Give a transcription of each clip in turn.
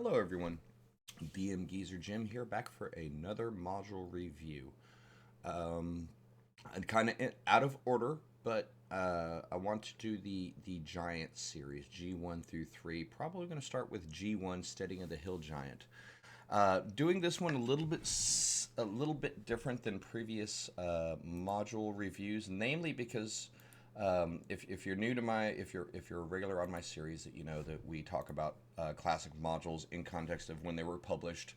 Hello everyone, DMGeezerjim here, back for another module review. I'm kind of out of order, but I want to do the Giant series, G1 through 3. Probably going to start with G1, Steading of the Hill Giant. Doing this one a little bit different than previous module reviews, namely because if you're new to if you're a regular on my series, that you know that we talk about classic modules in context of when they were published,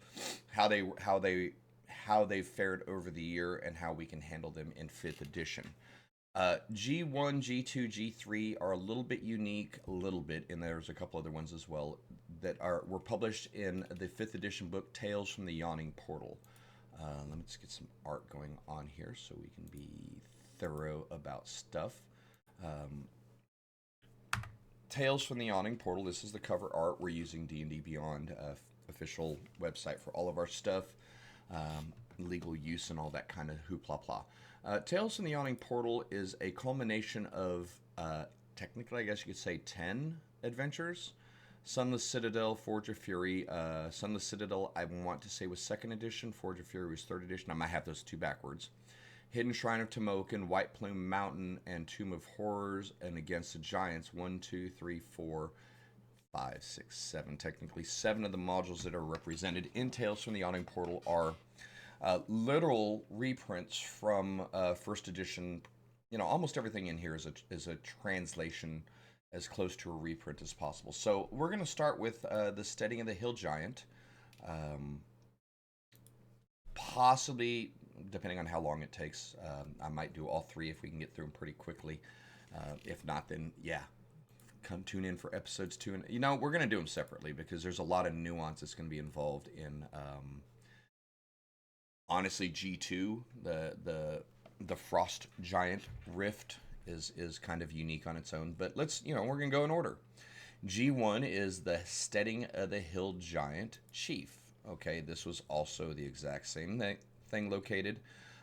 how they fared over the year, and how we can handle them in 5th edition. G1, G2, G3 are a little bit unique, and there's a couple other ones as well that were published in the 5th edition book, Tales from the Yawning Portal. Let me just get some art going on here so we can be thorough about stuff. Tales from the Yawning Portal. This is the cover art. We're using D&D Beyond official website for all of our stuff, legal use and all that kind of hoopla. Tales from the Yawning Portal is a culmination of, technically, I guess you could say, 10 adventures. Sunless Citadel, Forge of Fury. Sunless Citadel, I want to say, was 2nd edition. Forge of Fury was 3rd edition. I might have those two backwards. Hidden Shrine of Tomoken, White Plume Mountain, and Tomb of Horrors, and Against the Giants. 1, 2, 3, 4, 5, 6, 7. Technically, 7 of the modules that are represented in Tales from the Yawning Portal are literal reprints from 1st edition. You know, almost everything in here is a translation as close to a reprint as possible. So we're going to start with the Steading of the Hill Giant. Possibly, depending on how long it takes, I might do all 3 if we can get through them pretty quickly. If not, then yeah, come tune in for episodes 2. And we're going to do them separately because there's a lot of nuance that's going to be involved in, honestly, G2. The Frost Giant Rift is kind of unique on its own. But we're going to go in order. G1 is the Steading of the Hill Giant Chief. Okay, this was also the exact same thing located.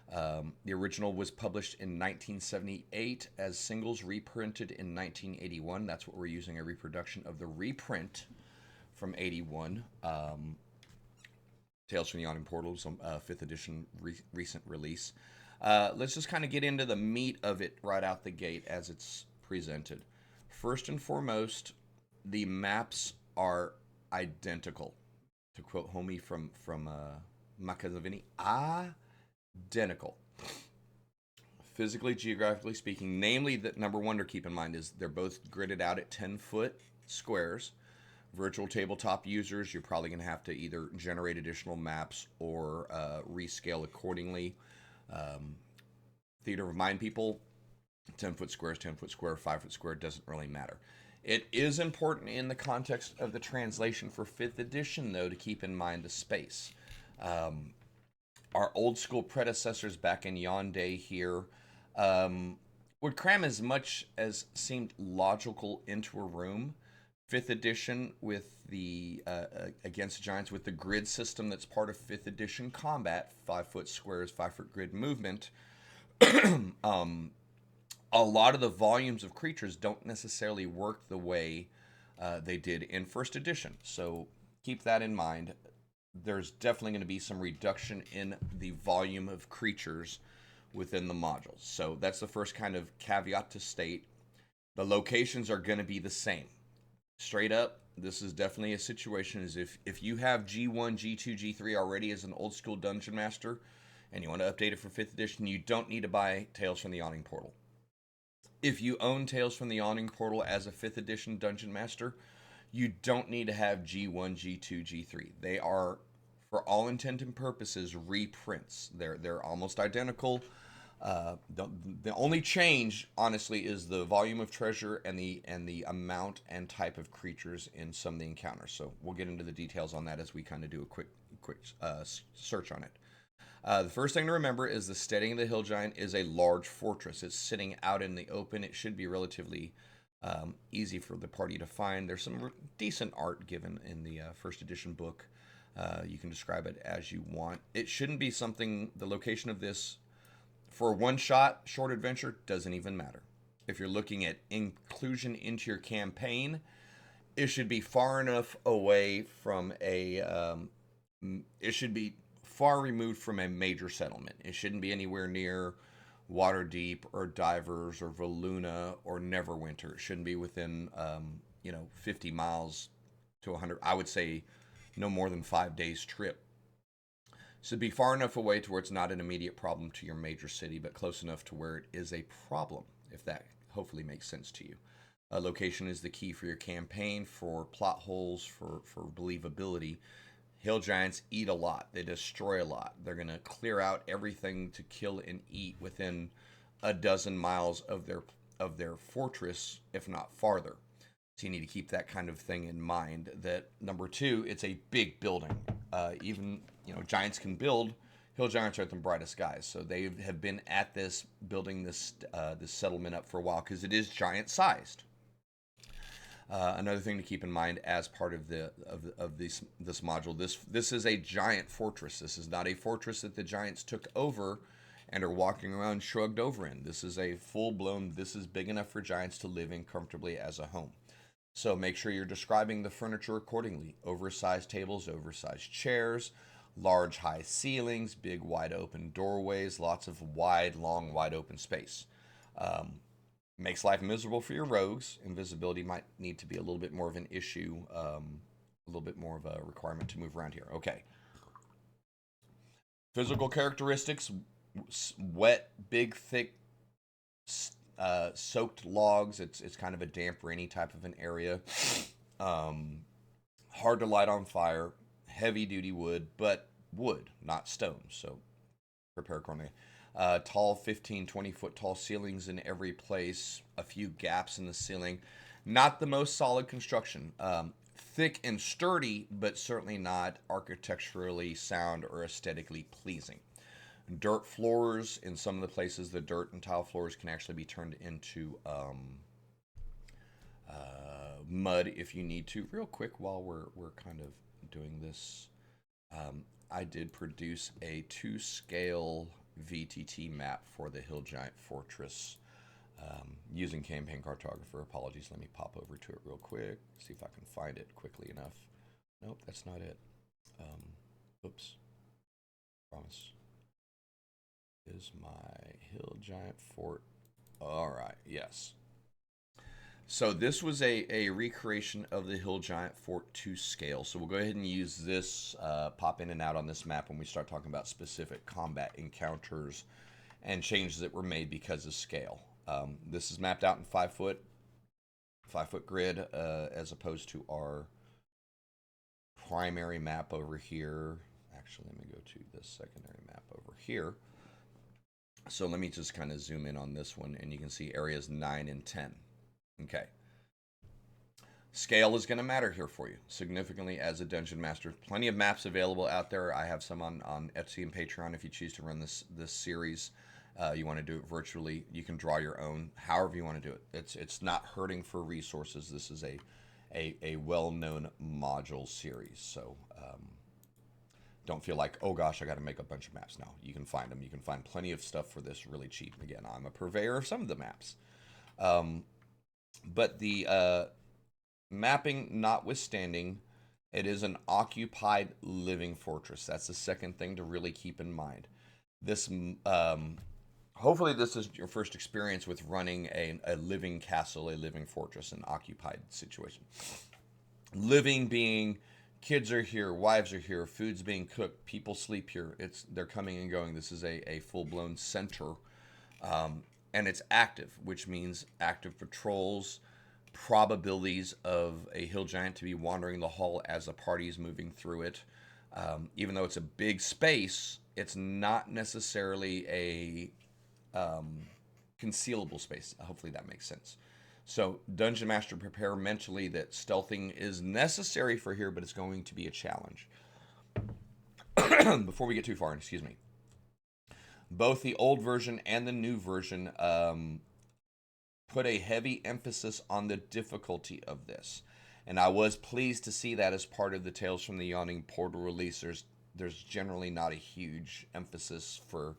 The original was published in 1978 as singles, reprinted in 1981. That's what we're using, a reproduction of the reprint from 81. Tales from the Yawning Portal, some 5th edition recent release. Let's just kind of get into the meat of it right out the gate as it's presented. First and foremost, the maps are identical. To quote Homie from Machiavelli, identical. Physically, geographically speaking, namely, that number one to keep in mind is they're both gridded out at 10-foot squares. Virtual tabletop users, you're probably going to have to either generate additional maps or rescale accordingly. Theater of Mind people, 10-foot squares, 10-foot square, 5-foot square, doesn't really matter. It is important in the context of the translation for 5th edition, though, to keep in mind the space. Our old school predecessors back in Yon Day here would cram as much as seemed logical into a room. 5th edition with the Against the Giants with the grid system that's part of 5th edition combat, 5-foot squares, 5-foot grid movement. A lot of the volumes of creatures don't necessarily work the way they did in 1st edition. So keep that in mind. There's definitely going to be some reduction in the volume of creatures within the modules. So that's the first kind of caveat to state. The locations are going to be the same. Straight up, this is definitely a situation as if you have G1, G2, G3 already as an old school dungeon master and you want to update it for 5th edition, you don't need to buy Tales from the Yawning Portal. If you own Tales from the Yawning Portal as a 5th edition Dungeon Master, you don't need to have G1, G2, G3. They are, for all intent and purposes, reprints. They're almost identical. The only change, honestly, is the volume of treasure and the amount and type of creatures in some of the encounters. So we'll get into the details on that as we kind of do a quick search on it. The first thing to remember is the Steading of the Hill Giant is a large fortress. It's sitting out in the open. It should be relatively easy for the party to find. There's some decent art given in the 1st edition book. You can describe it as you want. It shouldn't be something, the location of this, for a one-shot short adventure, doesn't even matter. If you're looking at inclusion into your campaign, it should be far enough away from a. It should be far removed from a major settlement. It shouldn't be anywhere near Waterdeep or Divers or Valuna or Neverwinter. It shouldn't be within 50 miles to 100. I would say no more than 5 days trip. So be far enough away to where it's not an immediate problem to your major city, but close enough to where it is a problem, if that hopefully makes sense to you. Location is the key for your campaign, for plot holes, for believability. Hill giants eat a lot. They destroy a lot. They're going to clear out everything to kill and eat within a dozen miles of their fortress, if not farther. So you need to keep that kind of thing in mind. That number two, it's a big building. Even giants can build. Hill giants aren't the brightest guys, so they have been at this building this settlement up for a while because it is giant sized. Another thing to keep in mind as part of this module, this is a giant fortress. This is not a fortress that the giants took over and are walking around shrugged over in. This is a full-blown, this is big enough for giants to live in comfortably as a home. So make sure you're describing the furniture accordingly. Oversized tables, oversized chairs, large high ceilings, big wide open doorways, lots of long wide open space. Makes life miserable for your rogues. Invisibility might need to be a little bit more of an issue, a little bit more of a requirement to move around here. Okay. Physical characteristics, wet, big, thick, soaked logs. It's kind of a damp, rainy type of an area. Hard to light on fire. Heavy duty wood, but wood, not stone. So prepare accordingly. Tall 15, 20 foot tall ceilings in every place. A few gaps in the ceiling. Not the most solid construction. Thick and sturdy, but certainly not architecturally sound or aesthetically pleasing. Dirt floors. In some of the places, the dirt and tile floors can actually be turned into mud if you need to. Real quick, while we're kind of doing this, I did produce a 2-scale VTT map for the Hill Giant Fortress using Campaign Cartographer. Apologies, let me pop over to it real quick, see if I can find it quickly enough. Nope, that's not it. Oops. Promise. Is my Hill Giant Fort. Alright, yes. So this was a recreation of the Hill Giant Fort to scale. So we'll go ahead and use this, pop in and out on this map when we start talking about specific combat encounters and changes that were made because of scale. This is mapped out in 5 foot grid as opposed to our primary map over here. Actually, let me go to this secondary map over here. So let me just kind of zoom in on this one, and you can see areas 9 and 10. Okay. Scale is going to matter here for you significantly as a dungeon master. Plenty of maps available out there. I have some on Etsy and Patreon if you choose to run this series. You want to do it virtually, you can draw your own, however you want to do it. It's not hurting for resources. This is a well-known module series. So don't feel like, oh gosh, I got to make a bunch of maps. No, you can find them. You can find plenty of stuff for this really cheap. Again, I'm a purveyor of some of the maps. But the mapping notwithstanding, it is an occupied living fortress. That's the second thing to really keep in mind. This, hopefully this is your first experience with running a living castle, a living fortress, an occupied situation. Living being kids are here, wives are here, food's being cooked, people sleep here. They're coming and going. This is a full-blown center. And it's active, which means active patrols, probabilities of a hill giant to be wandering the hall as a party is moving through it. Even though it's a big space, it's not necessarily a concealable space. Hopefully that makes sense. So Dungeon Master, prepare mentally that stealthing is necessary for here, but it's going to be a challenge. Before we get too far, excuse me. Both the old version and the new version put a heavy emphasis on the difficulty of this. And I was pleased to see that as part of the Tales from the Yawning Portal release. There's generally not a huge emphasis for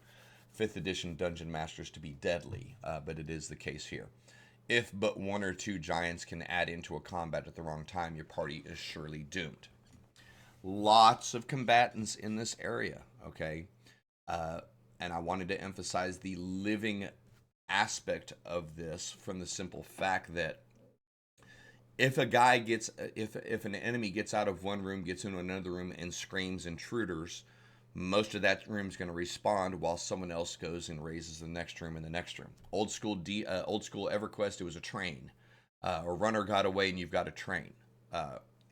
5th edition Dungeon Masters to be deadly, but it is the case here. If but one or two giants can add into a combat at the wrong time, your party is surely doomed. Lots of combatants in this area, okay? Uh, and I wanted to emphasize the living aspect of this from the simple fact that if a guy gets if an enemy gets out of one room, gets into another room and screams intruders, most of that room is going to respond while someone else goes and raises the next room and the next room. Old school EverQuest, it was a train. A runner got away and you've got a train.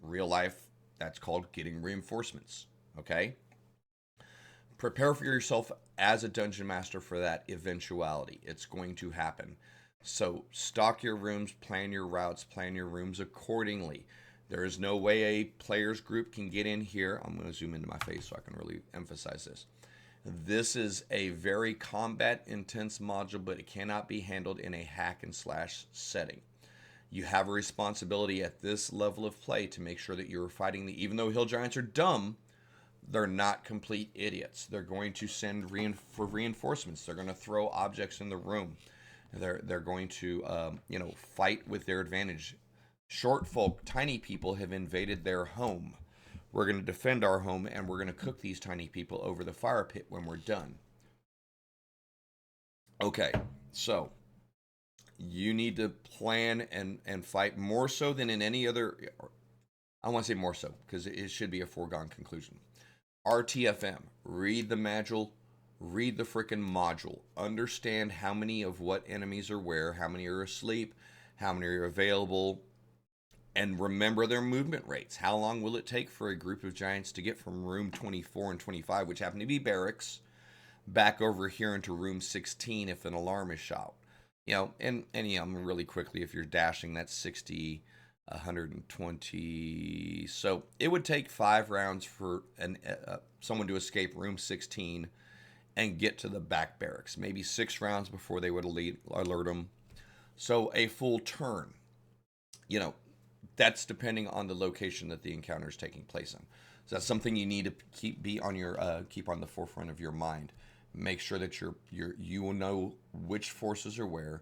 Real life, that's called getting reinforcements. Okay, prepare for yourself as a dungeon master for that eventuality. It's going to happen. So stock your rooms, plan your routes, plan your rooms accordingly. There is no way a players group can get in here. I'm going to zoom into my face so I can really emphasize this. This is a very combat intense module, but it cannot be handled in a hack and slash setting. You have a responsibility at this level of play to make sure that you're fighting even though hill giants are dumb, they're not complete idiots. They're going to send for reinforcements. They're going to throw objects in the room. They're going to fight with their advantage. Short folk, tiny people have invaded their home. We're going to defend our home, and we're going to cook these tiny people over the fire pit when we're done. Okay, so you need to plan and fight more so than in any other. I want to say more so because it should be a foregone conclusion. RTFM, read the module, read the frickin' module. Understand how many of what enemies are where, how many are asleep, how many are available, and remember their movement rates. How long will it take for a group of giants to get from room 24 and 25, which happen to be barracks, back over here into room 16 if an alarm is shot? And really quickly, if you're dashing, that's 60, 120. So it would take 5 rounds for someone to escape room 16 and get to the back barracks. Maybe 6 rounds before they would alert them. So a full turn. That's depending on the location that the encounter is taking place in. So that's something you need to keep on the forefront of your mind. Make sure that you will know which forces are where,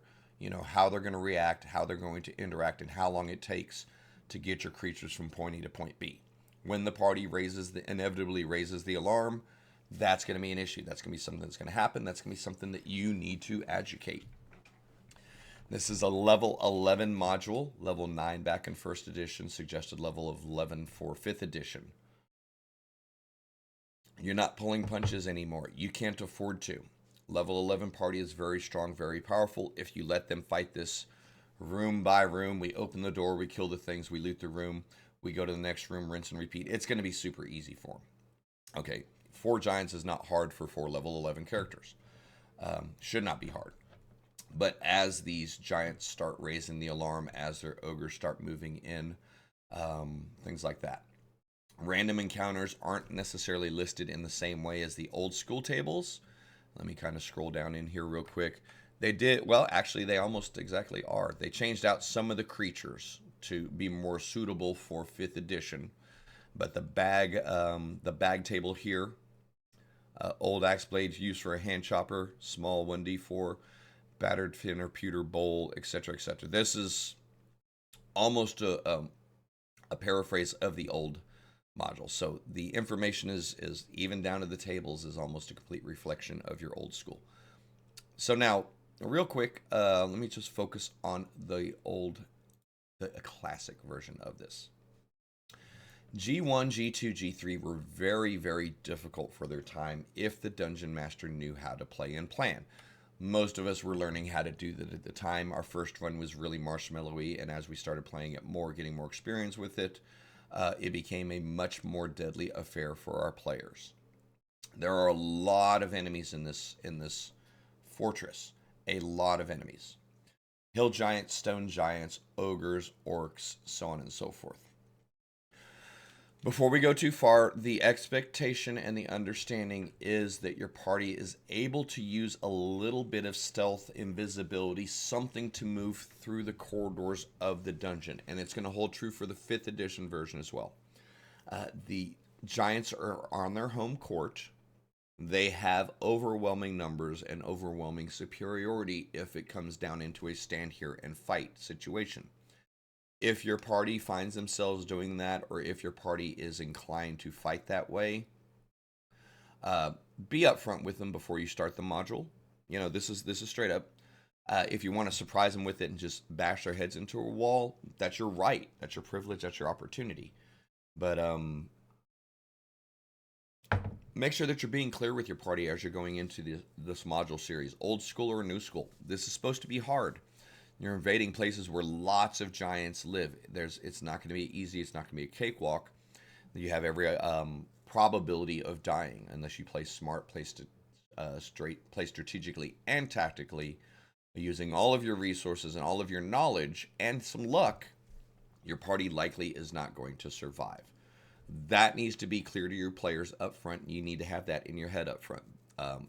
how they're going to react, how they're going to interact, and how long it takes to get your creatures from point A to point B. When the party inevitably raises the alarm, that's going to be an issue. That's going to be something that's going to happen. That's going to be something that you need to educate. This is a level 11 module, level 9 back in 1st edition, suggested level of 11 for 5th edition. You're not pulling punches anymore. You can't afford to. Level 11 party is very strong, very powerful. If you let them fight this room by room, we open the door, we kill the things, we loot the room, we go to the next room, rinse and repeat. It's going to be super easy for them. Okay, 4 giants is not hard for 4 level 11 characters. Should not be hard. But as these giants start raising the alarm, as their ogres start moving in, things like that. Random encounters aren't necessarily listed in the same way as the old school tables. Let me kind of scroll down in here real quick. Actually, they almost exactly are. They changed out some of the creatures to be more suitable for 5th edition. But the bag table here, old axe blades used for a hand chopper, small 1d4, battered fin or pewter bowl, etc., etc. This is almost a paraphrase of the old module. So the information is even down to the tables is almost a complete reflection of your old school. So now, real quick, let me just focus on the classic version of this. G1, G2, G3 were very, very difficult for their time if the dungeon master knew how to play and plan. Most of us were learning how to do that at the time. Our first run was really marshmallowy, and as we started playing it more, getting more experience with it, it became a much more deadly affair for our players. There are a lot of enemies in this fortress. A lot of enemies. Hill giants, stone giants, ogres, orcs, so on and so forth. Before we go too far, the expectation and the understanding is that your party is able to use a little bit of stealth, invisibility, something to move through the corridors of the dungeon. And it's going to hold true for the 5th edition version as well. The giants are on their home court. They have overwhelming numbers and overwhelming superiority if it comes down into a stand here and fight situation. If your party finds themselves doing that, or if your party is inclined to fight that way, be upfront with them before you start the module. You know, this is straight up. If you want to surprise them with it and just bash their heads into a wall, that's your right. That's your privilege. That's your opportunity. But make sure that you're being clear with your party as you're going into this module series. Old school or new school. This is supposed to be hard. You're invading places where lots of giants live. It's not going to be easy. It's not going to be a cakewalk. You have every probability of dying unless you play smart, play strategically and tactically, using all of your resources and all of your knowledge and some luck. Your party likely is not going to survive. That needs to be clear to your players up front. You need to have that in your head up front.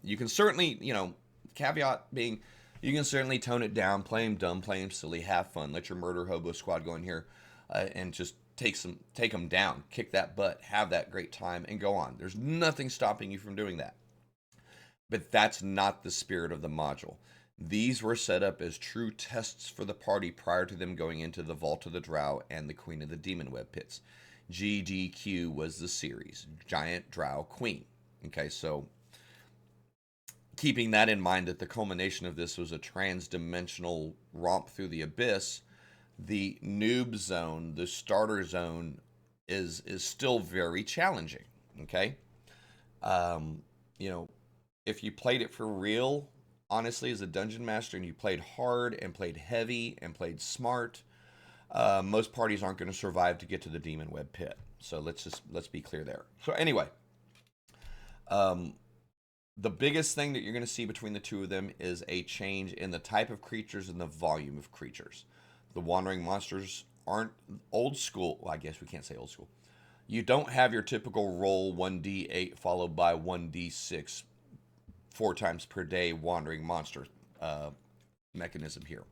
You can certainly, caveat being, you can certainly tone it down, play them dumb, play them silly, have fun. Let your murder hobo squad go in here and just take them down, kick that butt, have that great time, and go on. There's nothing stopping you from doing that. But that's not the spirit of the module. These were set up as true tests for the party prior to them going into the Vault of the Drow and the Queen of the Demon Web Pits. GDQ was the series, Giant Drow Queen. Okay, so keeping that in mind, that the culmination of this was a trans-dimensional romp through the abyss, the noob zone, the starter zone, is still very challenging. Okay, if you played it for real, honestly, as a dungeon master, and you played hard and played heavy and played smart, most parties aren't going to survive to get to the Demon Web Pit. So let's be clear there. So anyway, the biggest thing that you're going to see between the two of them is a change in the type of creatures and the volume of creatures. The wandering monsters aren't old school. Well, I guess we can't say old school. You don't have your typical roll 1d8 followed by 1d6 4 times per day wandering monster mechanism here.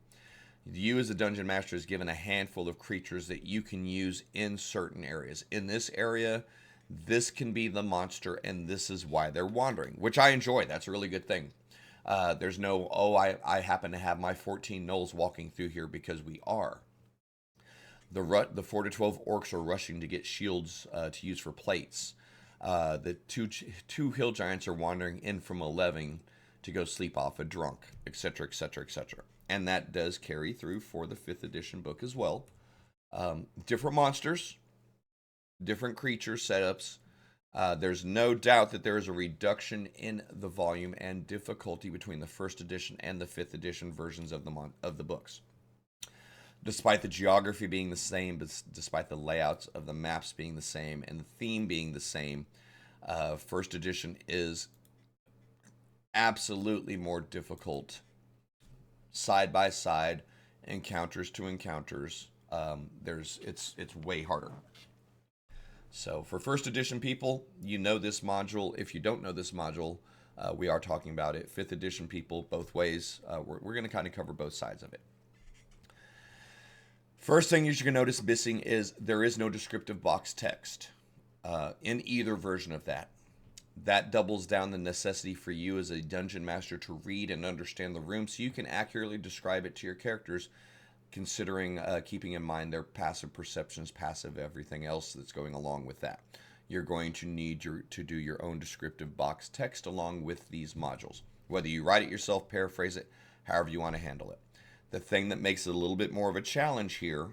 You as a dungeon master is given a handful of creatures that you can use in certain areas. In this area, this can be the monster, and this is why they're wandering, which I enjoy. That's a really good thing. There's no, I happen to have my 14 gnolls walking through here because we are. The 4 to 12 orcs are rushing to get shields to use for plates. The two hill giants are wandering in from 11 to go sleep off a drunk, etc., etc., etc. And that does carry through for the 5th edition book as well. Different monsters, different creature setups. There's no doubt that there is a reduction in the volume and difficulty between the 1st edition and the 5th edition versions of the books. Despite the geography being the same, but despite the layouts of the maps being the same and the theme being the same, 1st edition is absolutely more difficult. Side by side, encounters to encounters, it's way harder. So for 1st edition people, you know this module. If you don't know this module, we are talking about it. 5th edition people, both ways. We're going to kind of cover both sides of it. First thing you should notice missing is there is no descriptive box text in either version of that. That doubles down the necessity for you as a dungeon master to read and understand the room so you can accurately describe it to your characters, considering keeping in mind their passive perceptions, passive everything else that's going along with that. You're going to need to do your own descriptive box text along with these modules. Whether you write it yourself, paraphrase it, however you want to handle it. The thing that makes it a little bit more of a challenge here,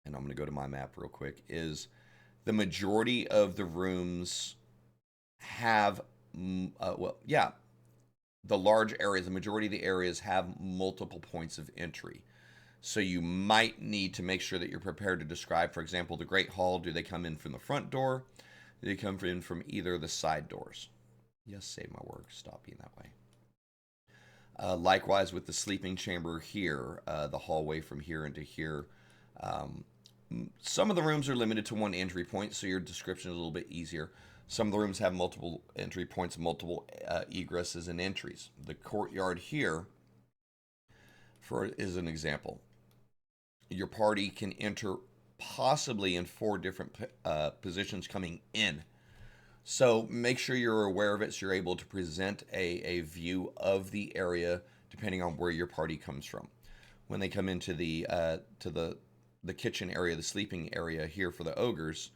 and I'm going to go to my map real quick, is the majority of the rooms have, the large areas, the majority of the areas have multiple points of entry. So you might need to make sure that you're prepared to describe, for example, the Great Hall. Do they come in from the front door? Do they come in from either of the side doors? Yes, save my work. Stop being that way. Likewise with the sleeping chamber here, the hallway from here into here. Some of the rooms are limited to 1 entry point, so your description is a little bit easier. Some of the rooms have multiple entry points, multiple egresses and entries. The courtyard here is an example. Your party can enter possibly in 4 different positions coming in. So make sure you're aware of it so you're able to present a view of the area depending on where your party comes from. When they come into the kitchen area, the sleeping area here for the ogres,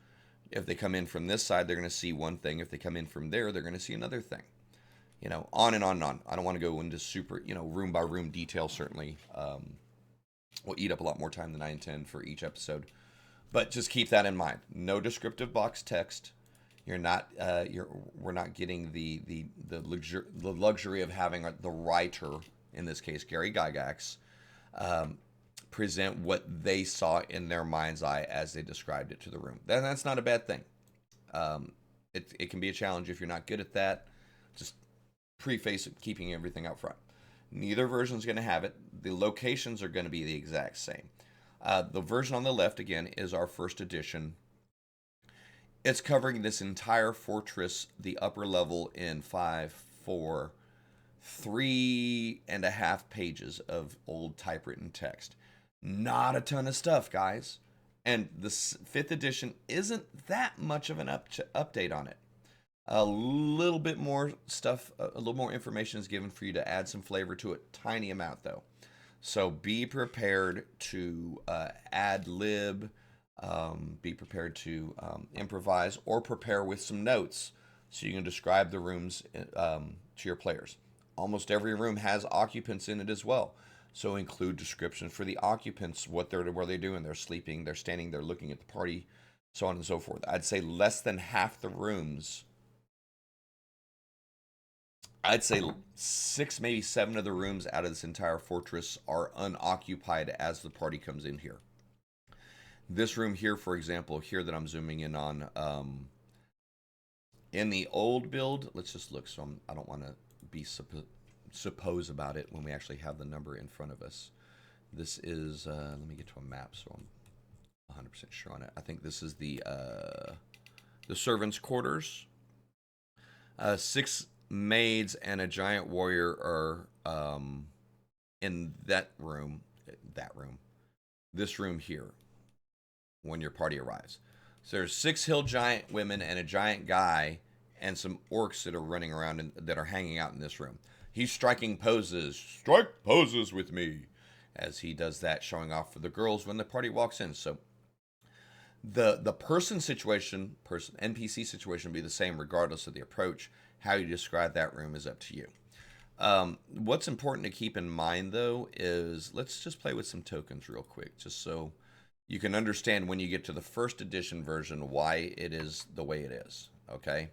if they come in from this side, they're going to see one thing. If they come in from there, they're going to see another thing. You know, on and on and on. I don't want to go into super, room by room detail, certainly. We'll eat up a lot more time than I intend for each episode. But just keep that in mind. No descriptive box text. We're not getting the luxury of having the writer, in this case Gary Gygax, present what they saw in their mind's eye as they described it to the room. That's not a bad thing. It can be a challenge if you're not good at that. Just preface it, keeping everything up front. Neither version is going to have it. The locations are going to be the exact same. The version on the left, again, is our first edition. It's covering this entire fortress, the upper level, in 3.5 pages of old typewritten text. Not a ton of stuff, guys. And the 5th edition isn't that much of an update on it. A little bit more stuff, a little more information is given for you to add some flavor to it. Tiny amount, though. So be prepared to ad lib. Be prepared to improvise or prepare with some notes so you can describe the rooms to your players. Almost every room has occupants in it as well. So include descriptions for the occupants, what they're doing. They're sleeping, they're standing, they're looking at the party, so on and so forth. I'd say less than half the rooms, I'd say 6, maybe 7 of the rooms out of this entire fortress are unoccupied as the party comes in here. This room here, for example, here that I'm zooming in on, in the old build, let's just look. So I don't want to be suppose about it when we actually have the number in front of us. This is, let me get to a map so I'm 100% sure on it. I think this is the servants' quarters. 6 maids and a giant warrior are in that room. This room here. When your party arrives. So there's 6 hill giant women and a giant guy and some orcs that are running around that are hanging out in this room. He's striking poses. Strike poses with me. As he does that, showing off for the girls when the party walks in. So the NPC situation will be the same regardless of the approach. How you describe that room is up to you. What's important to keep in mind, though, is let's just play with some tokens real quick, just so you can understand when you get to the 1st edition version why it is the way it is, okay?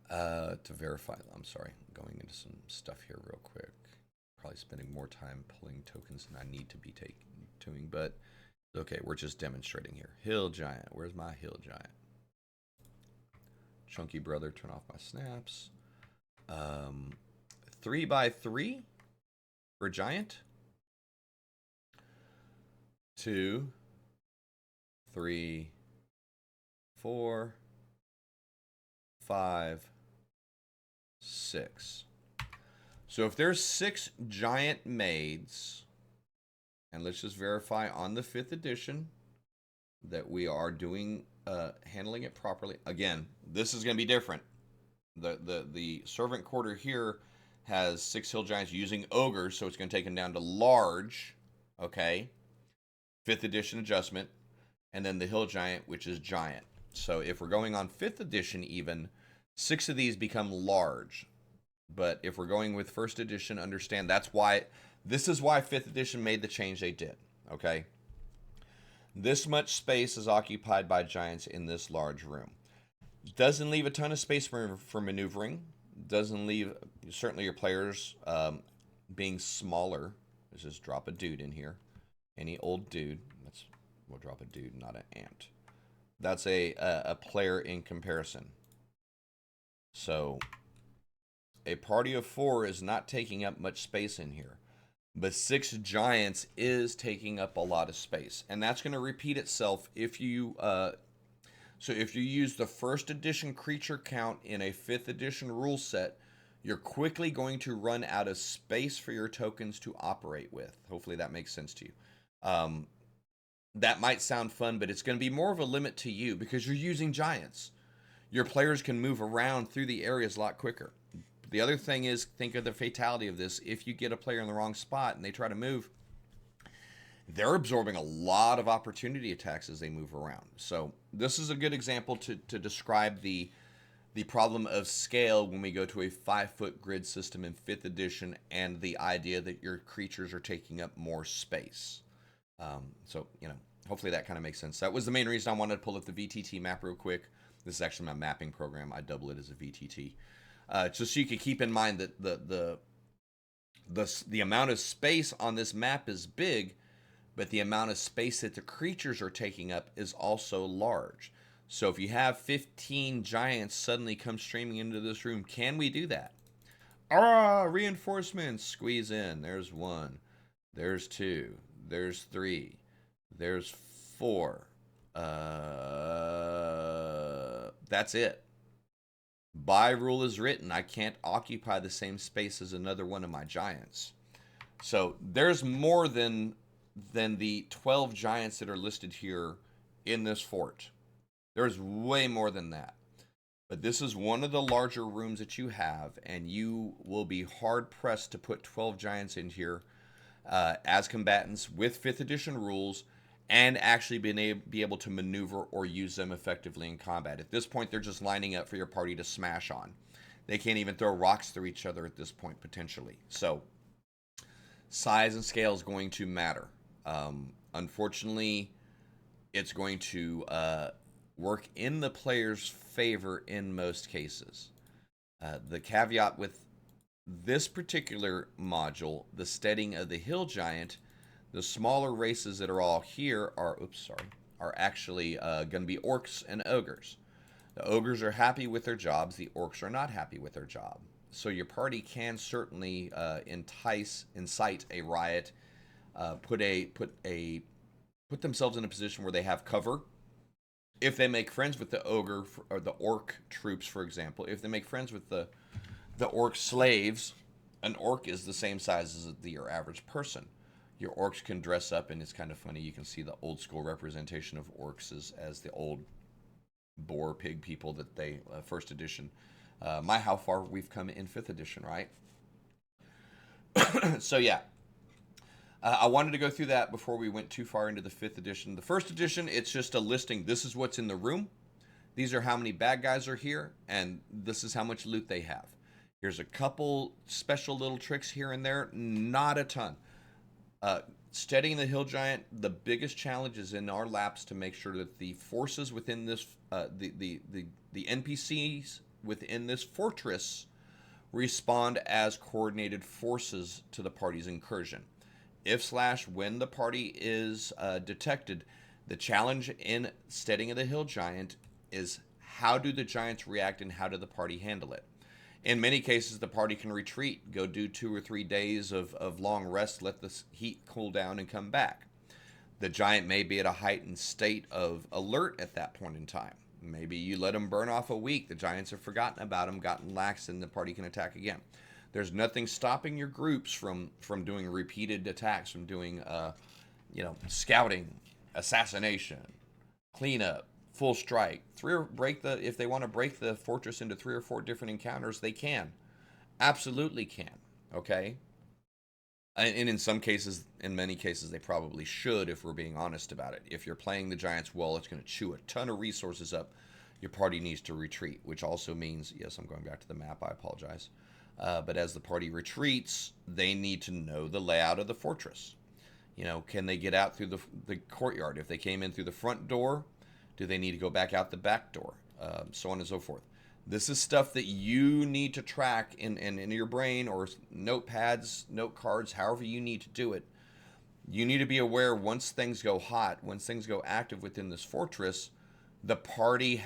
To verify, I'm sorry, I'm going into some stuff here real quick. Probably spending more time pulling tokens than I need to be doing, but okay, we're just demonstrating here. Hill Giant, where's my Hill Giant? Chunky brother, turn off my snaps. 3x3 for Giant. 2, 3, 4, 5, 6. So if there's 6 giant maids, and let's just verify on the 5th edition that we are doing handling it properly. Again, this is going to be different. The servant quarter here has 6 hill giants using ogres, so it's going to take them down to large. Okay. 5th edition adjustment, and then the hill giant, which is giant. So if we're going on 5th edition even, 6 of these become large. But if we're going with 1st edition, understand this is why 5th edition made the change they did, okay? This much space is occupied by giants in this large room. Doesn't leave a ton of space for maneuvering. Doesn't leave, certainly your players being smaller. Let's just drop a dude in here. Any old dude. We'll drop a dude, not an ant. That's a player in comparison. So a party of 4 is not taking up much space in here. But 6 giants is taking up a lot of space. And that's going to repeat itself if you so if you use the 1st edition creature count in a 5th edition rule set, you're quickly going to run out of space for your tokens to operate with. Hopefully that makes sense to you. That might sound fun, but it's going to be more of a limit to you because you're using giants. your players can move around through the areas a lot quicker. The other thing is, think of the fatality of this. If you get a player in the wrong spot and they try to move, they're absorbing a lot of opportunity attacks as they move around. So this is a good example to describe the problem of scale when we go to a 5-foot grid system in 5th edition, and the idea that your creatures are taking up more space. So, hopefully that kind of makes sense. That was the main reason I wanted to pull up the VTT map real quick. This is actually my mapping program. I double it as a VTT. Just so you can keep in mind that the amount of space on this map is big, but the amount of space that the creatures are taking up is also large. So if you have 15 giants suddenly come streaming into this room, can we do that? Reinforcements, squeeze in. There's 1, there's 2, there's 3, there's 4. That's it. By rule is written, I can't occupy the same space as another one of my giants. So there's more than the 12 giants that are listed here in this fort. There's way more than that. But this is one of the larger rooms that you have, and you will be hard-pressed to put 12 giants in here as combatants with 5th edition rules and actually be able to maneuver or use them effectively in combat. At this point, they're just lining up for your party to smash on. They can't even throw rocks through each other at this point, potentially. So size and scale is going to matter. Unfortunately, it's going to work in the player's favor in most cases. The caveat with this particular module, the Steading of the Hill Giant, the smaller races that are all here are actually going to be orcs and ogres. The ogres are happy with their jobs. The orcs are not happy with their job. So your party can certainly incite a riot, put themselves in a position where they have cover. If they make friends with the ogre or the orc troops, for example, if they make friends with the orc slaves, an orc is the same size as your average person. Your orcs can dress up, and it's kind of funny. You can see the old school representation of orcs as the old boar pig people that they 1st edition. How far we've come in 5th edition, right? So yeah, I wanted to go through that before we went too far into the 5th edition. The 1st edition, it's just a listing. This is what's in the room. These are how many bad guys are here, and this is how much loot they have. Here's a couple special little tricks here and there, not a ton. Steadying the Hill Giant, the biggest challenge is in our laps to make sure that the forces within this, the NPCs within this fortress respond as coordinated forces to the party's incursion. When the party is detected, the challenge in Steading of the Hill Giant is how do the giants react and how do the party handle it? In many cases, the party can retreat, go do 2 or 3 days of long rest, let the heat cool down, and come back. The giant may be at a heightened state of alert at that point in time. Maybe you let them burn off a week. The giants have forgotten about them, gotten lax, and the party can attack again. There's nothing stopping your groups from doing repeated attacks, from doing, scouting, assassination, cleanup, full strike. If they want to break the fortress into 3 or 4 different encounters, they can. Absolutely can. Okay? And in many cases, they probably should, if we're being honest about it. If you're playing the giants well, it's going to chew a ton of resources up. Your party needs to retreat, which also means, yes, I'm going back to the map, I apologize. But as the party retreats, they need to know the layout of the fortress. Can they get out through the courtyard? If they came in through the front door, do they need to go back out the back door? So on and so forth. This is stuff that you need to track in your brain, or notepads, note cards, however you need to do it. You need to be aware once things go hot, once things go active within this fortress, the party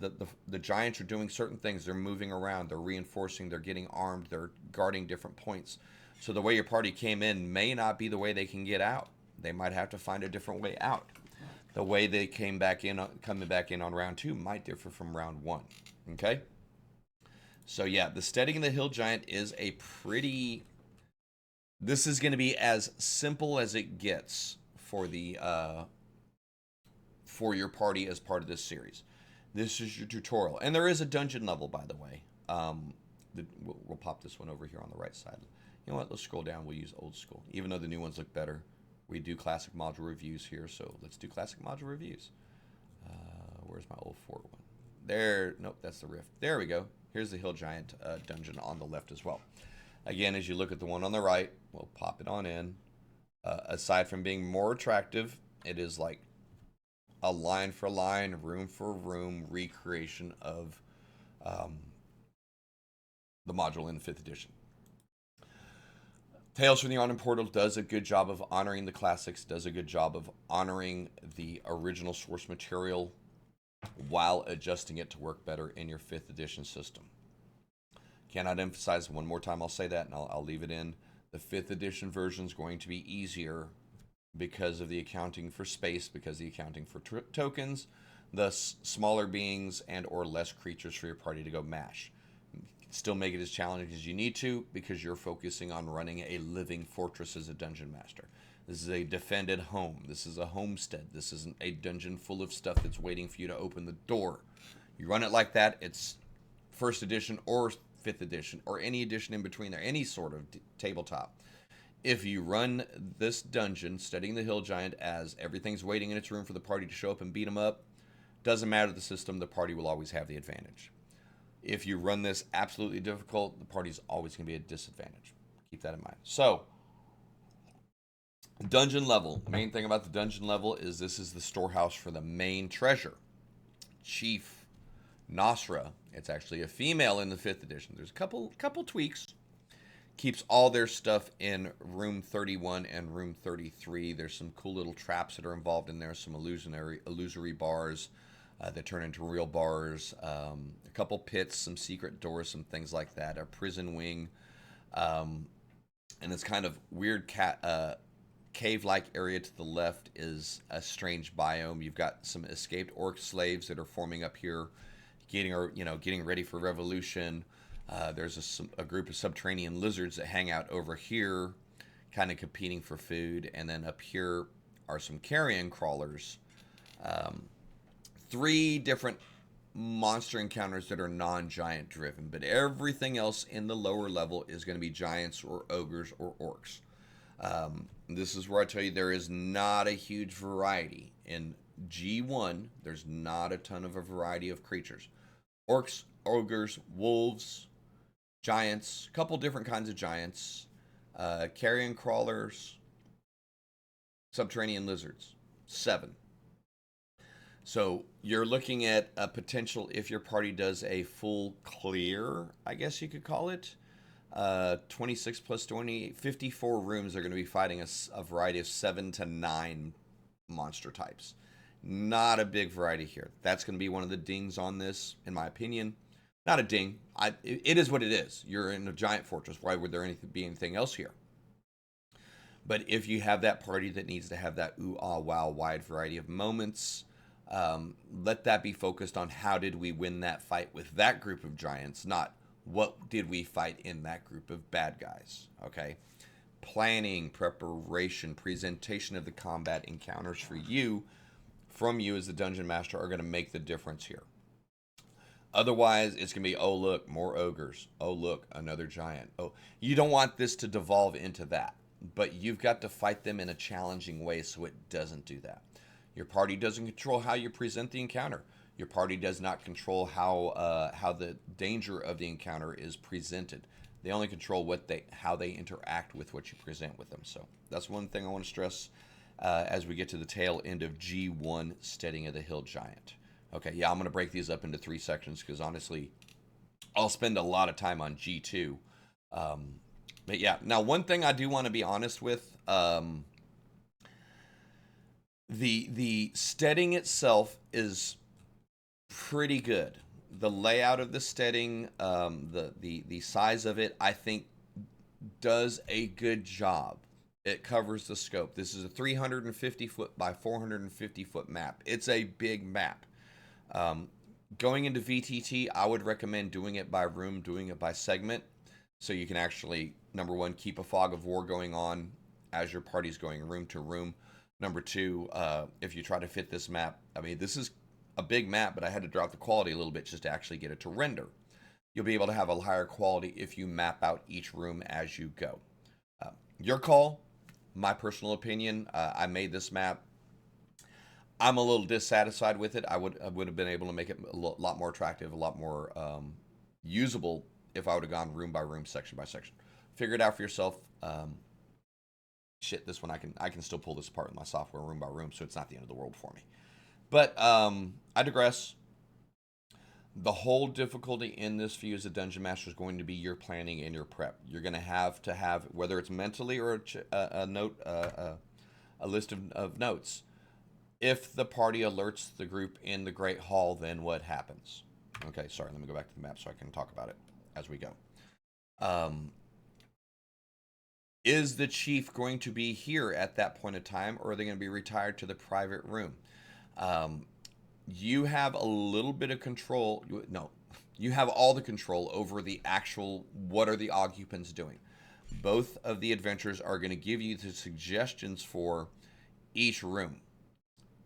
the giants are doing certain things. They're moving around, they're reinforcing, they're getting armed, they're guarding different points. So the way your party came in may not be the way they can get out. They might have to find a different way out. The way they coming back in on round 2 might differ from round 1. Okay? So yeah, the Steading of the Hill Giant is this is going to be as simple as it gets for your party as part of this series. This is your tutorial. And there is a dungeon level, by the way. We'll pop this one over here on the right side. You know what? Let's scroll down. We'll use old school. Even though the new ones look better, we do classic module reviews here. So let's do classic module reviews. Where's my old Fort one? There. Nope, that's the Rift. There we go. Here's the Hill Giant dungeon on the left as well. Again, as you look at the one on the right, we'll pop it on in. Aside from being more attractive, it is like a line for line, room for room recreation of the module in 5th edition. Tales from the Yawning Portal does a good job of honoring the classics, does a good job of honoring the original source material while adjusting it to work better in your 5th edition system. Cannot emphasize one more time, I'll say that and I'll leave it in. The 5th edition version is going to be easier because of the accounting for space, because of the accounting for tokens, thus smaller beings and or less creatures for your party to go mash. Still make it as challenging as you need to because you're focusing on running a living fortress as a dungeon master. This is a defended home. This is a homestead. This isn't a dungeon full of stuff that's waiting for you to open the door. You run it like that, it's 1st edition or 5th edition or any edition in between there, any sort of tabletop. If you run this dungeon, Steading the Hill Giant, as everything's waiting in its room for the party to show up and beat them up, doesn't matter the system, the party will always have the advantage. If you run this absolutely difficult, the party's always going to be at a disadvantage. Keep that in mind. So, dungeon level. The main thing about the dungeon level is this is the storehouse for the main treasure. Chief Nasra, it's actually a female in the 5th edition. There's a couple tweaks. Keeps all their stuff in room 31 and room 33. There's some cool little traps that are involved in there, some illusory bars that turn into real bars, a couple pits, some secret doors, some things like that, a prison wing, and this kind of weird cave-like area to the left is a strange biome. You've got some escaped orc slaves that are forming up here, getting ready for revolution. There's a group of subterranean lizards that hang out over here, kind of competing for food. And then up here are some carrion crawlers. 3 different monster encounters that are non-giant driven. But everything else in the lower level is going to be giants or ogres or orcs. This is where I tell you there is not a huge variety. In G1, there's not a ton of a variety of creatures. Orcs, ogres, wolves, giants, a couple different kinds of giants, carrion crawlers, subterranean lizards, 7. So you're looking at a potential, if your party does a full clear, I guess you could call it, 26 plus 20, 54 rooms are going to be fighting a variety of 7 to 9 monster types. Not a big variety here. That's going to be one of the dings on this, in my opinion. Not a ding. It is what it is. You're in a giant fortress. Why would there be anything else here? But if you have that party that needs to have that ooh, ah, wow, wide variety of moments, let that be focused on how did we win that fight with that group of giants, not what did we fight in that group of bad guys, okay? Planning, preparation, presentation of the combat encounters from you as the dungeon master are going to make the difference here. Otherwise, it's going to be, oh, look, more ogres. Oh, look, another giant. Oh, you don't want this to devolve into that, but you've got to fight them in a challenging way so it doesn't do that. Your party doesn't control how you present the encounter. Your party does not control how the danger of the encounter is presented. They only control how they interact with what you present with them. So that's one thing I want to stress as we get to the tail end of G1, Steading of the Hill Giant. Okay, yeah, I'm going to break these up into 3 sections because honestly, I'll spend a lot of time on G2. But yeah, now one thing I do want to be honest with, the steading itself is pretty good. The layout of the steading, the size of it, I think does a good job. It covers the scope. This is a 350 foot by 450 foot map. It's a big map. Going into VTT, I would recommend doing it by room, doing it by segment, so you can actually, number 1, keep a fog of war going on as your party's going room to room. Number 2, if you try to fit this map, I mean, this is a big map, but I had to drop the quality a little bit just to actually get it to render. You'll be able to have a higher quality if you map out each room as you go. Your call. My personal opinion. I made this map. I'm a little dissatisfied with it. I would have been able to make it a lot more attractive, a lot more usable if I would have gone room by room, section by section. Figure it out for yourself. Shit, this one I can still pull this apart with my software room by room, so it's not the end of the world for me. But I digress. The whole difficulty in this for you as a dungeon master is going to be your planning and your prep. You're going to have whether it's mentally or a list of notes. If the party alerts the group in the Great Hall, then what happens? Okay, sorry, let me go back to the map so I can talk about it as we go. Is the chief going to be here at that point of time, or are they going to be retired to the private room? You have a little bit of control. No, you have all the control over the actual, what are the occupants doing? Both of the adventures are going to give you the suggestions for each room.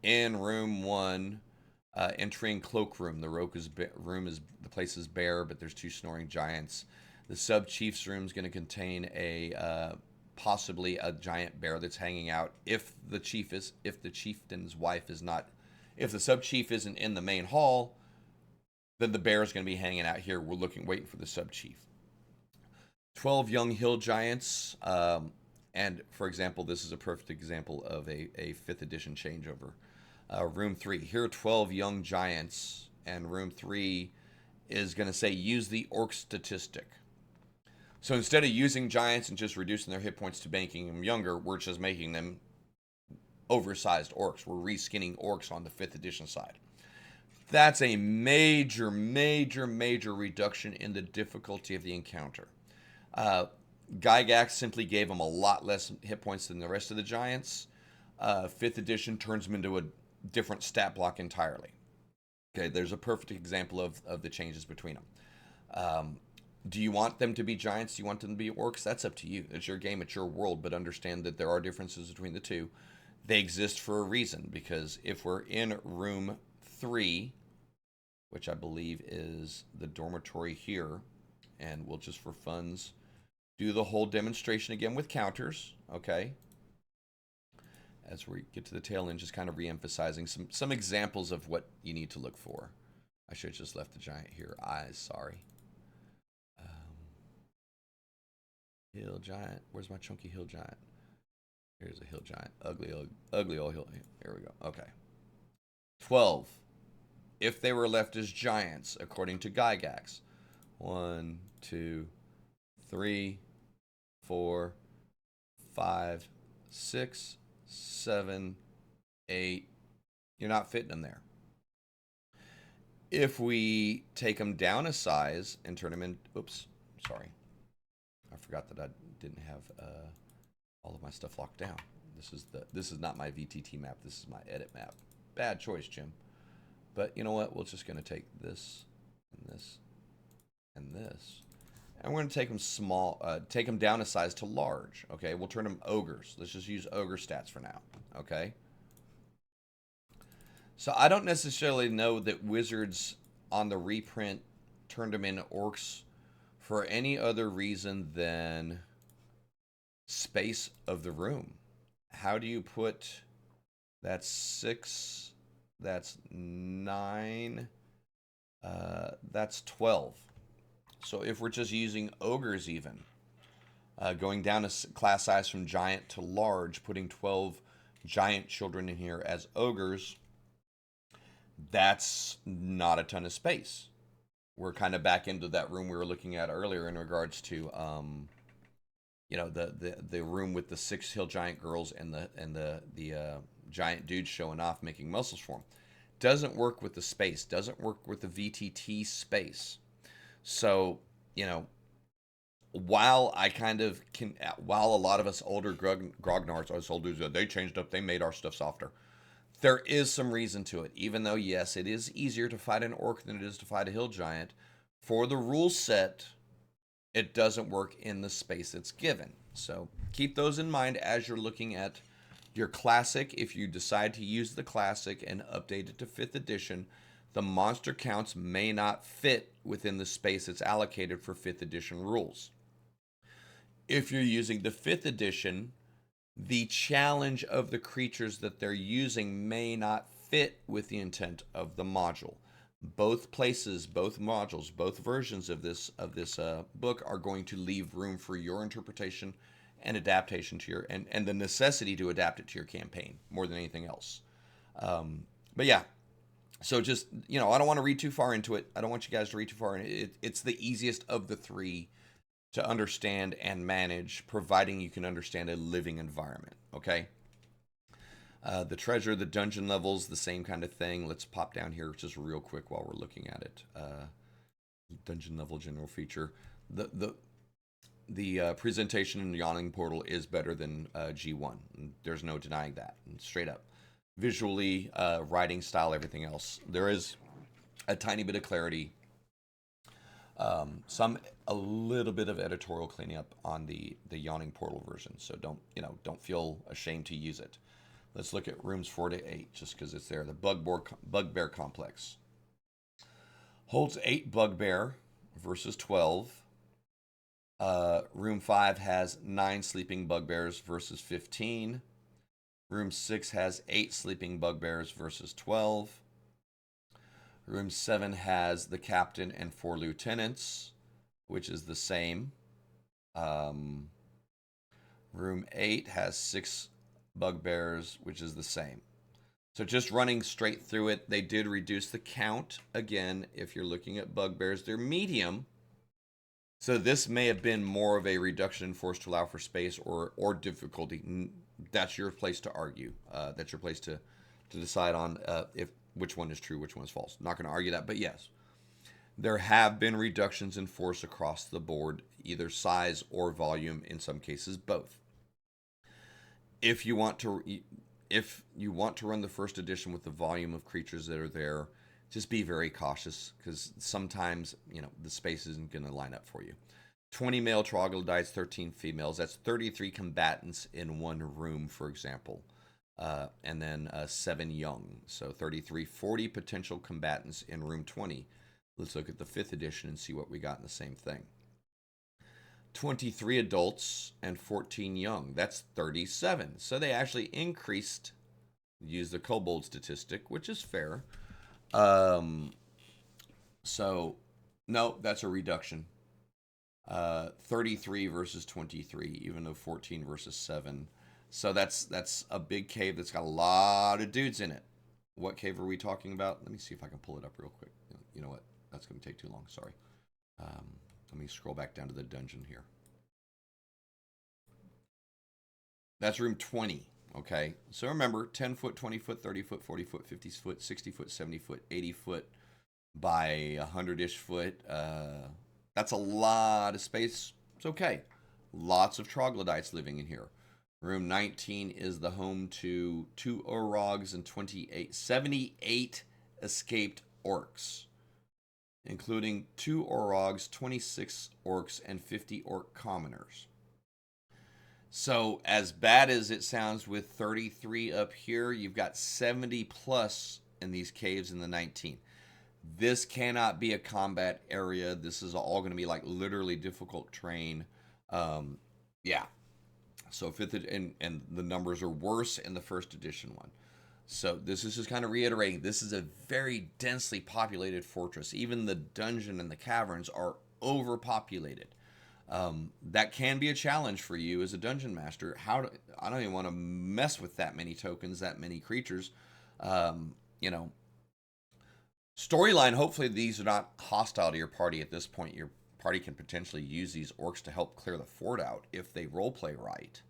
In room 1, entering cloakroom. The place is bare, but there's 2 snoring giants. The sub chief's room is going to contain possibly a giant bear that's hanging out. If the chieftain's wife is not, if the sub chief isn't in the main hall, then the bear is going to be hanging out here. We're waiting for the sub chief. 12 young hill giants. And for example, this is a perfect example of a 5th edition changeover. Room 3. Here are 12 young giants, and room 3 is going to say use the orc statistic. So instead of using giants and just reducing their hit points to making them younger, we're just making them oversized orcs. We're reskinning orcs on the 5th edition side. That's a major, major, major reduction in the difficulty of the encounter. Gygax simply gave them a lot less hit points than the rest of the giants. 5th edition turns them into a different stat block entirely. Okay, there's a perfect example of the changes between them. Do you want them to be giants? Do you want them to be orcs? That's up to you. It's your game, it's your world, but understand that there are differences between the two. They exist for a reason, because if we're in room 3, which I believe is the dormitory here, and we'll just for funds do the whole demonstration again with counters, okay? As we get to the tail end, just kind of re-emphasizing some examples of what you need to look for. I should have just left the giant here. Eyes, sorry. Hill giant. Where's my chunky hill giant? Here's a hill giant. Ugly old hill. Here we go. Okay. 12. If they were left as giants, according to Gygax. 1, 2, 3, 4, 5, 6, 7, 8. You're not fitting them there. If we take them down a size and turn them in, oops, sorry. I forgot that I didn't have all of my stuff locked down. This is not my VTT map. This is my edit map. Bad choice, Jim. But you know what? We're just going to take this and this and this, and we're going to take them take them down a size to large. Okay, we'll turn them ogres. Let's just use ogre stats for now. Okay. So I don't necessarily know that Wizards on the reprint turned them into orcs for any other reason than space of the room. How do you put, that's 6, that's 9, that's 12. So if we're just using ogres even, going down a class size from giant to large, putting 12 giant children in here as ogres, that's not a ton of space. We're kind of back into that room we were looking at earlier in regards to, you know, the room with the 6 hill giant girls and the giant dudes showing off, making muscles for them. Doesn't work with the space. Doesn't work with the VTT space. So, you know, while a lot of us older grognards, us old dudes, they changed up, they made our stuff softer. There is some reason to it, even though, yes, it is easier to fight an orc than it is to fight a hill giant. For the rule set, it doesn't work in the space it's given. So keep those in mind as you're looking at Your classic, if you decide to use the classic and update it to 5th edition, the monster counts may not fit within the space that's allocated for 5th edition rules. If you're using the 5th edition, the challenge of the creatures that they're using may not fit with the intent of the module. Both places, both modules, both versions of this book are going to leave room for your interpretation and adaptation to your and the necessity to adapt it to your campaign more than anything else. But yeah, so just, I don't want to read too far into it. I don't want you guys to read too far in it. It's the easiest of the three to understand and manage, providing you can understand a living environment. Okay. The treasure, the dungeon levels, the same kind of thing. Let's pop down here just real quick while we're looking at it. Dungeon level general feature. The presentation in the Yawning Portal is better than G1. There's no denying that. Straight up. Visually, writing style, everything else. There is a tiny bit of clarity. A little bit of editorial cleaning up on the Yawning Portal version. So don't feel ashamed to use it. Let's look at rooms 4 to 8, just because it's there. The Bugbear Complex holds 8 Bugbear versus 12. Room 5 has 9 sleeping bugbears versus 15. Room 6 has 8 sleeping bugbears versus 12. Room 7 has the captain and 4 lieutenants, which is the same. Room 8 has 6 bugbears, which is the same. So just running straight through it, they did reduce the count. Again, if you're looking at bugbears, they're medium. So this may have been more of a reduction in force to allow for space or difficulty. That's your place to argue. That's your place to decide on if which one is true, which one is false. I'm not going to argue that, but yes. There have been reductions in force across the board, either size or volume, in some cases both. If you want to run the 1st edition with the volume of creatures that are there, just be very cautious, because sometimes, the space isn't going to line up for you. 20 male troglodytes, 13 females. That's 33 combatants in one room, for example. And then 7 young. So 33, 40 potential combatants in room 20. Let's look at the 5th edition and see what we got in the same thing. 23 adults and 14 young. That's 37. So they actually increased, use the kobold statistic, which is fair. So no, that's a reduction. 33 versus 23, even though 14 versus 7. So that's a big cave that's got a lot of dudes in it. What cave are we talking about? Let me see if I can pull it up real quick. You know what? That's going to take too long. Sorry. Let me scroll back down to the dungeon here. That's room 20. Okay. So remember, 10 foot, 20 foot, 30 foot, 40 foot, 50 foot, 60 foot, 70 foot, 80 foot by 100-ish foot. That's a lot of space. It's okay. Lots of troglodytes living in here. Room 19 is the home to 2 Orogs and 78 escaped orcs, including 2 Orogs, 26 orcs, and 50 orc commoners. So as bad as it sounds with 33 up here, you've got 70 plus in these caves in the 19. This cannot be a combat area. This is all going to be like literally difficult terrain. Yeah. So 5th and the numbers are worse in the 1st edition one. So this is just kind of reiterating, this is a very densely populated fortress. Even the dungeon and the caverns are overpopulated. That can be a challenge for you as a dungeon master. I don't even want to mess with that many tokens, that many creatures. Storyline, hopefully these are not hostile to your party at this point. Your party can potentially use these orcs to help clear the fort out if they roleplay right.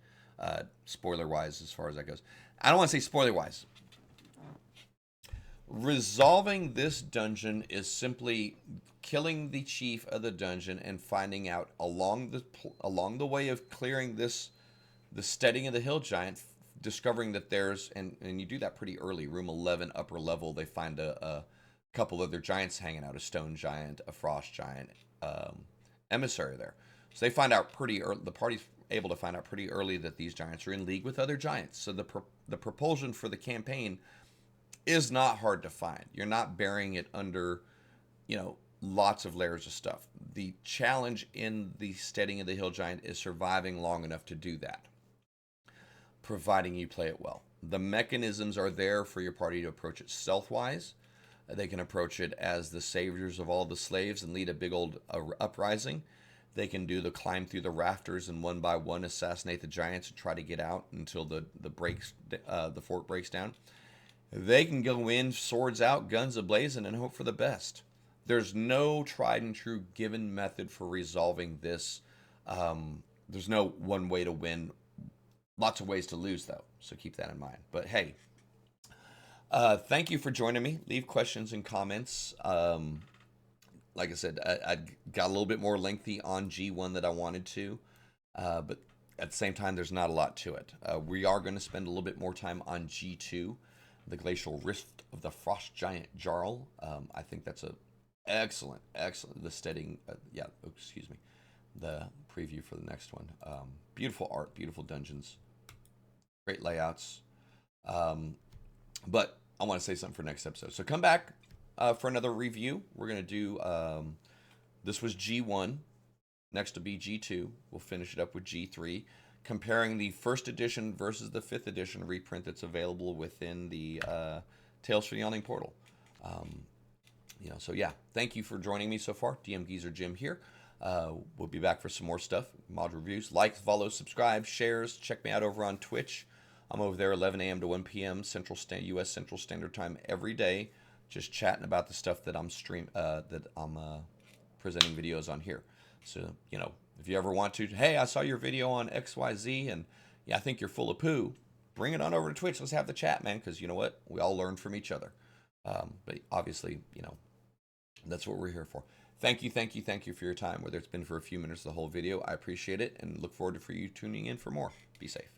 Spoiler-wise, as far as that goes. I don't want to say spoiler-wise. Resolving this dungeon is simply killing the chief of the dungeon and finding out along the way of clearing the Steading of the Hill Giant, discovering that there's, and you do that pretty early, room 11, upper level, they find a couple of their giants hanging out, a stone giant, a frost giant, emissary there. So they find out pretty early, the party's able to find out pretty early that these giants are in league with other giants. So the propulsion for the campaign is not hard to find. You're not burying it under, lots of layers of stuff. The challenge in the Steading of the Hill Giant is surviving long enough to do that, providing you play it well. The mechanisms are there for your party to approach it stealth-wise. They can approach it as the saviors of all the slaves and lead a big old uprising. They can do the climb through the rafters and one by one assassinate the giants and try to get out until the fort breaks down. They can go in, swords out, guns ablazing, and hope for the best. There's no tried and true given method for resolving this. There's no one way to win. Lots of ways to lose, though, so keep that in mind. But hey, thank you for joining me. Leave questions and comments. Like I said, I got a little bit more lengthy on G1 than I wanted to, but at the same time, there's not a lot to it. We are going to spend a little bit more time on G2, the Glacial Rift of the Frost Giant Jarl. I think that's a excellent, the Steading, the preview for the next one. Beautiful art, beautiful dungeons, great layouts. But I want to say something for next episode. So come back for another review. We're going to do, this was G1. Next will be G2. We'll finish it up with G3. Comparing the first edition versus the 5th edition reprint that's available within the Tales from the Yawning Portal. So yeah, thank you for joining me so far. DMGeezerjim here. We'll be back for some more stuff, mod reviews. Like, follow, subscribe, shares. Check me out over on Twitch. I'm over there 11 a.m. to 1 p.m. U.S. Central Standard Time every day, just chatting about the stuff that I'm presenting videos on here. So, if you ever want to, hey, I saw your video on XYZ, and yeah, I think you're full of poo. Bring it on over to Twitch. Let's have the chat, man, because you know what? We all learn from each other. But obviously, that's what we're here for. Thank you for your time, whether it's been for a few minutes or the whole video. I appreciate it and look forward to you tuning in for more. Be safe.